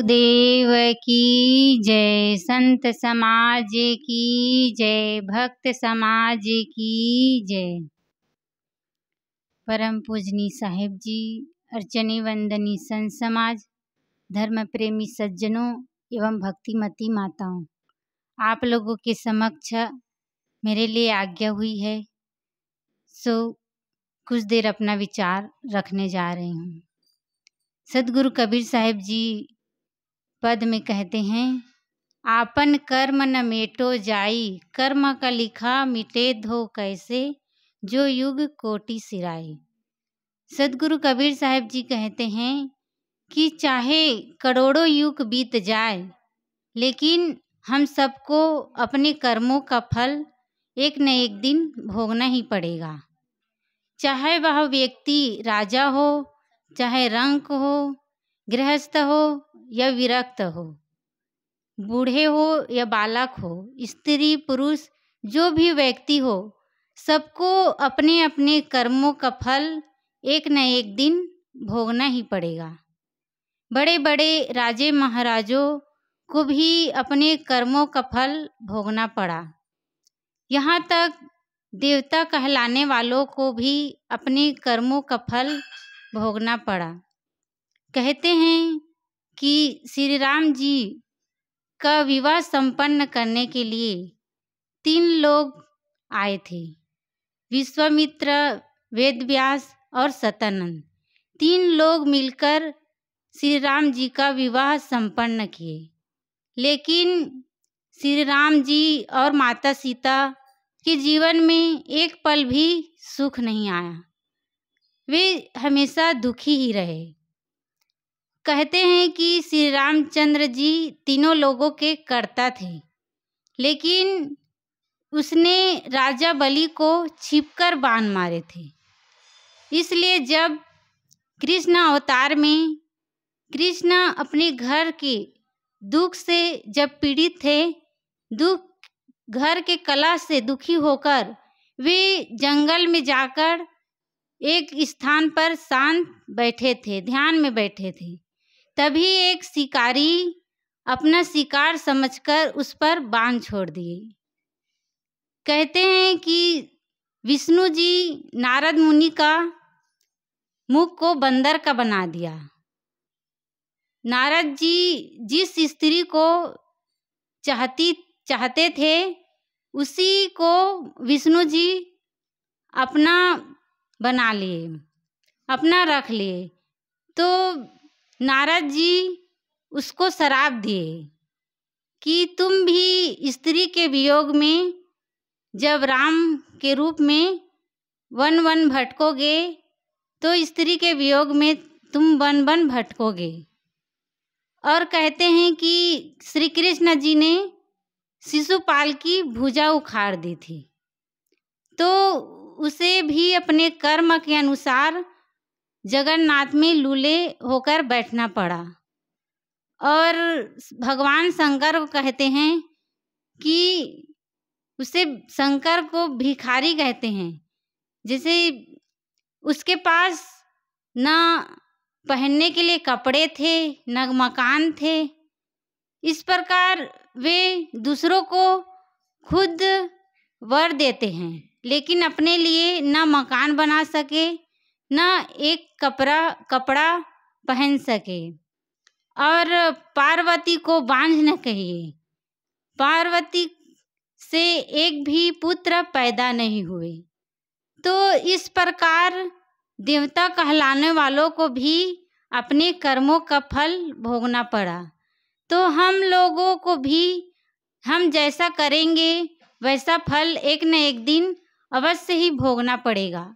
देव की जय, संत समाज की जय, भक्त समाज की जय। परम पूजनी साहिब जी, अर्चनी वंदनी संत समाज, धर्म प्रेमी सज्जनों एवं भक्तिमती माताओं, आप लोगों के समक्ष मेरे लिए आज्ञा हुई है, सो कुछ देर अपना विचार रखने जा रही हूँ। सदगुरु कबीर साहिब जी पद में कहते हैं, आपन कर्म न मेटो जाई, कर्म का लिखा मिटे धो कैसे, जो युग कोटि सिराई। सदगुरु कबीर साहिब जी कहते हैं कि चाहे करोड़ों युग बीत जाए, लेकिन हम सबको अपने कर्मों का फल एक न एक दिन भोगना ही पड़ेगा। चाहे वह व्यक्ति राजा हो, चाहे रंक हो, गृहस्थ हो या विरक्त हो, बूढ़े हो या बालक हो, स्त्री पुरुष जो भी व्यक्ति हो, सबको अपने अपने कर्मों का फल एक न एक दिन भोगना ही पड़ेगा। बड़े बड़े राजे महाराजों को भी अपने कर्मों का फल भोगना पड़ा। यहाँ तक देवता कहलाने वालों को भी अपने कर्मों का फल भोगना पड़ा। कहते हैं कि श्री राम जी का विवाह संपन्न करने के लिए 3 लोग आए थे, विश्वामित्र, वेदव्यास और सतानंद। 3 लोग मिलकर श्री राम जी का विवाह संपन्न किए, लेकिन श्री राम जी और माता सीता के जीवन में एक पल भी सुख नहीं आया। वे हमेशा दुखी ही रहे। कहते हैं कि श्री रामचंद्र जी तीनों लोगों के कर्ता थे, लेकिन उसने राजा बलि को छिपकर बाण मारे थे। इसलिए जब कृष्ण अवतार में कृष्ण अपने घर के दुख से जब पीड़ित थे, घर के कलह से दुखी होकर वे जंगल में जाकर एक स्थान पर शांत बैठे थे, ध्यान में बैठे थे। तभी एक शिकारी अपना शिकार समझकर उस पर बाण छोड़ दिए। कहते हैं कि विष्णु जी नारद मुनि का मुख को बंदर का बना दिया। नारद जी जिस स्त्री को चाहते थे, उसी को विष्णु जी अपना बना लिए, अपना रख लिए। तो नारद जी उसको श्राप दिए कि तुम भी स्त्री के वियोग में जब राम के रूप में वन वन भटकोगे, तो स्त्री के वियोग में तुम वन वन भटकोगे। और कहते हैं कि श्री कृष्ण जी ने शिशुपाल की भुजा उखाड़ दी थी, तो उसे भी अपने कर्म के अनुसार जगन्नाथ में लूले होकर बैठना पड़ा। और भगवान शंकर को कहते हैं कि उसे शंकर को भिखारी कहते हैं। जैसे उसके पास ना पहनने के लिए कपड़े थे, न मकान थे। इस प्रकार वे दूसरों को खुद वर देते हैं, लेकिन अपने लिए ना मकान बना सके, ना एक कपड़ा पहन सके। और पार्वती को बांझ न कहिए, पार्वती से एक भी पुत्र पैदा नहीं हुए। तो इस प्रकार देवता कहलाने वालों को भी अपने कर्मों का फल भोगना पड़ा। तो हम लोगों को भी हम जैसा करेंगे वैसा फल एक न एक दिन अवश्य ही भोगना पड़ेगा।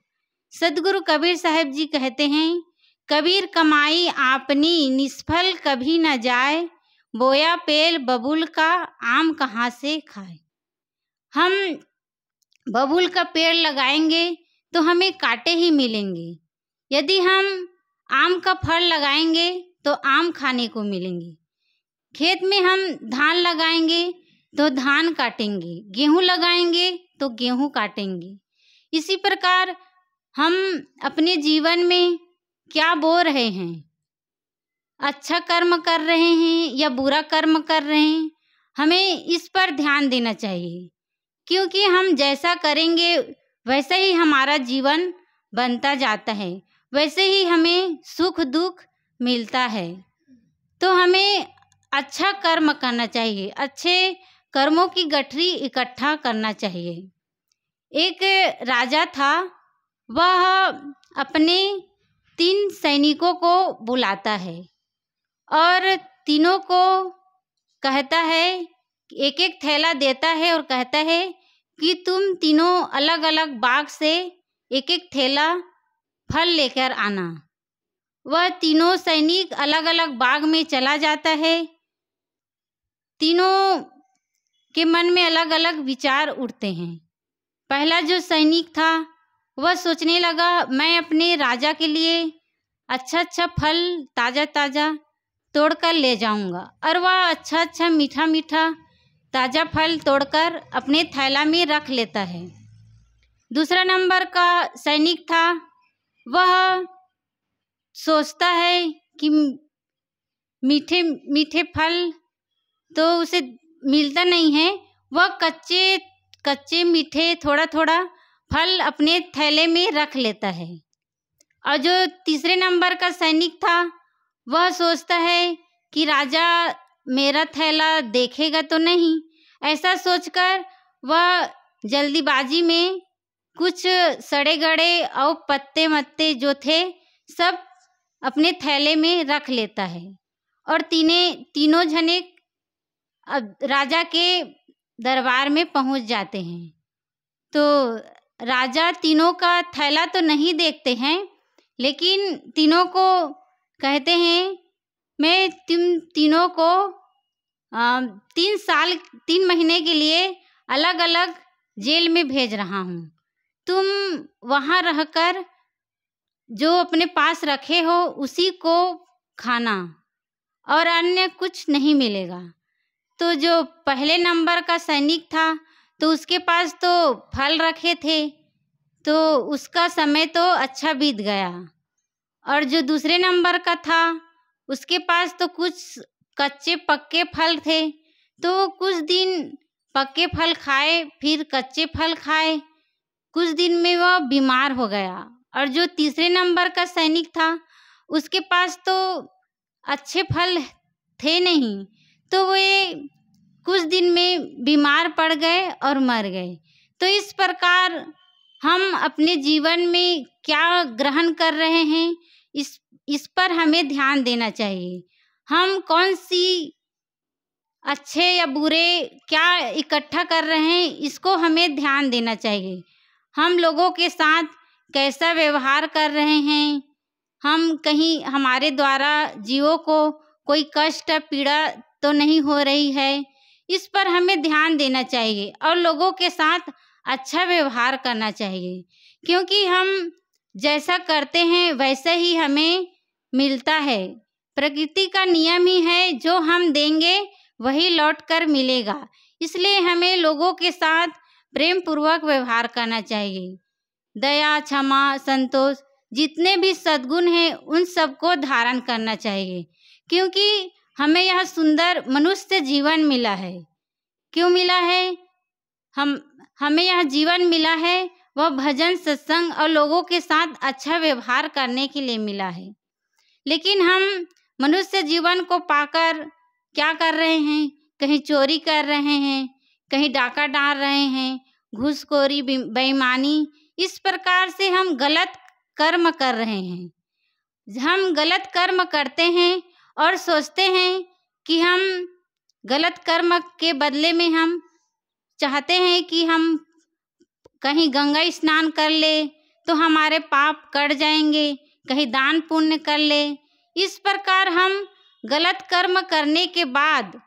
सदगुरु कबीर साहिब जी कहते हैं, कबीर कमाई आपनी निष्फल कभी न जाए, बोया पेल बबूल का आम कहाँ से खाए। हम बबूल का पेड़ लगाएंगे तो हमें कांटे ही मिलेंगे, यदि हम आम का फल लगाएंगे तो आम खाने को मिलेंगे। खेत में हम धान लगाएंगे तो धान काटेंगे, गेहूं लगाएंगे तो गेहूं काटेंगे। इसी प्रकार हम अपने जीवन में क्या बो रहे हैं, अच्छा कर्म कर रहे हैं या बुरा कर्म कर रहे हैं, हमें इस पर ध्यान देना चाहिए, क्योंकि हम जैसा करेंगे वैसे ही हमारा जीवन बनता जाता है, वैसे ही हमें सुख दुख मिलता है। तो हमें अच्छा कर्म करना चाहिए, अच्छे कर्मों की गठरी इकट्ठा करना चाहिए। एक राजा था, वह अपने 3 सैनिकों को बुलाता है और तीनों को कहता है, एक एक थैला देता है और कहता है कि तुम तीनों अलग अलग बाग से एक एक थैला फल लेकर आना। वह तीनों सैनिक अलग अलग बाग में चला जाता है। तीनों के मन में अलग अलग विचार उठते हैं। पहला जो सैनिक था वह सोचने लगा, मैं अपने राजा के लिए अच्छा अच्छा फल ताज़ा ताज़ा तोड़कर ले जाऊंगा, और वह अच्छा अच्छा मीठा मीठा ताज़ा फल तोड़कर अपने थैला में रख लेता है। दूसरा नंबर का सैनिक था, वह सोचता है कि मीठे मीठे फल तो उसे मिलता नहीं है, वह कच्चे कच्चे मीठे थोड़ा थोड़ा फल अपने थैले में रख लेता है। और जो तीसरे नंबर का सैनिक था, वह सोचता है कि राजा मेरा थैला देखेगा तो नहीं, ऐसा सोचकर वह जल्दीबाजी में कुछ सड़े गड़े और पत्ते मत्ते जो थे सब अपने थैले में रख लेता है। और तीनों जने अब राजा के दरबार में पहुंच जाते हैं। तो राजा तीनों का थैला तो नहीं देखते हैं, लेकिन तीनों को कहते हैं, मैं तुम तीनों को 3 महीने के लिए अलग अलग जेल में भेज रहा हूँ। तुम वहाँ रहकर जो अपने पास रखे हो उसी को खाना, और अन्य कुछ नहीं मिलेगा। तो जो पहले नंबर का सैनिक था, तो उसके पास तो फल रखे थे, तो उसका समय तो अच्छा बीत गया। और जो दूसरे नंबर का था, उसके पास तो कुछ कच्चे पक्के फल थे, तो कुछ दिन पक्के फल खाए, फिर कच्चे फल खाए, कुछ दिन में वह बीमार हो गया। और जो तीसरे नंबर का सैनिक था, उसके पास तो अच्छे फल थे नहीं, तो वे कुछ दिन में बीमार पड़ गए और मर गए। तो इस प्रकार हम अपने जीवन में क्या ग्रहण कर रहे हैं, इस पर हमें ध्यान देना चाहिए। हम कौन सी अच्छे या बुरे क्या इकट्ठा कर रहे हैं, इसको हमें ध्यान देना चाहिए। हम लोगों के साथ कैसा व्यवहार कर रहे हैं, हम कहीं हमारे द्वारा जीवों को कोई कष्ट पीड़ा तो नहीं हो रही है, इस पर हमें ध्यान देना चाहिए। और लोगों के साथ अच्छा व्यवहार करना चाहिए, क्योंकि हम जैसा करते हैं वैसा ही हमें मिलता है। प्रकृति का नियम ही है, जो हम देंगे वही लौट कर मिलेगा। इसलिए हमें लोगों के साथ प्रेम पूर्वक व्यवहार करना चाहिए। दया, क्षमा, संतोष, जितने भी सद्गुण हैं उन सबको धारण करना चाहिए, क्योंकि हमें यह सुंदर मनुष्य जीवन मिला है। क्यों मिला है? हमें यह जीवन मिला है, वह भजन, सत्संग और लोगों के साथ अच्छा व्यवहार करने के लिए मिला है। लेकिन हम मनुष्य जीवन को पाकर क्या कर रहे हैं? कहीं चोरी कर रहे हैं, कहीं डाका डाल रहे हैं, घूसखोरी, बेईमानी, इस प्रकार से हम गलत कर्म कर रहे हैं। हम गलत कर्म करते हैं और सोचते हैं कि हम गलत कर्म के बदले में हम चाहते हैं कि हम कहीं गंगा स्नान कर ले तो हमारे पाप कट जाएंगे, कहीं दान पुण्य कर ले। इस प्रकार हम गलत कर्म करने के बाद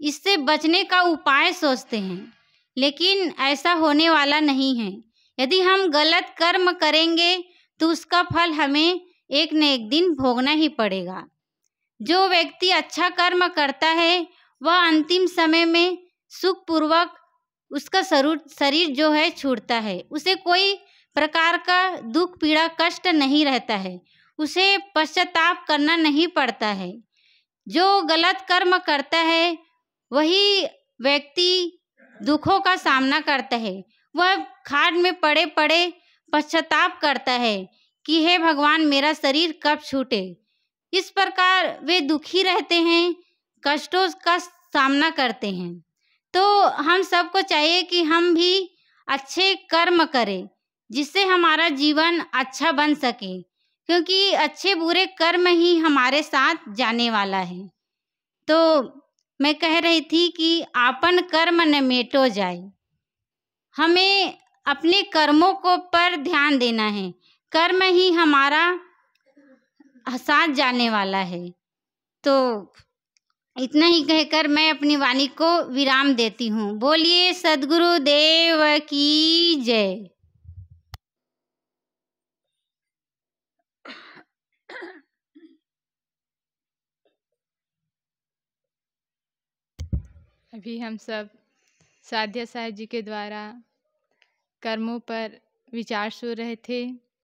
इससे बचने का उपाय सोचते हैं, लेकिन ऐसा होने वाला नहीं है। यदि हम गलत कर्म करेंगे तो उसका फल हमें एक न एक दिन भोगना ही पड़ेगा। जो व्यक्ति अच्छा कर्म करता है वह अंतिम समय में सुखपूर्वक उसका शरीर जो है छूटता है, उसे कोई प्रकार का दुख पीड़ा कष्ट नहीं रहता है, उसे पश्चाताप करना नहीं पड़ता है। जो गलत कर्म करता है वही व्यक्ति दुखों का सामना करता है। वह खाट में पड़े पड़े पश्चाताप करता है कि हे भगवान, मेरा शरीर कब छूटे। इस प्रकार वे दुखी रहते हैं, कष्टों का सामना करते हैं। तो हम सबको चाहिए कि हम भी अच्छे कर्म करें, जिससे हमारा जीवन अच्छा बन सके, क्योंकि अच्छे बुरे कर्म ही हमारे साथ जाने वाला है। तो मैं कह रही थी कि आपन कर्म न मेटो जाए। हमें अपने कर्मों को पर ध्यान देना है। कर्म ही हमारा साथ जाने वाला है। तो इतना ही कहकर मैं अपनी वाणी को विराम देती हूँ। बोलिए सद्गुरु देव की जय। अभी हम सब साध्य साहब जी के द्वारा कर्मों पर विचार सुन रहे थे।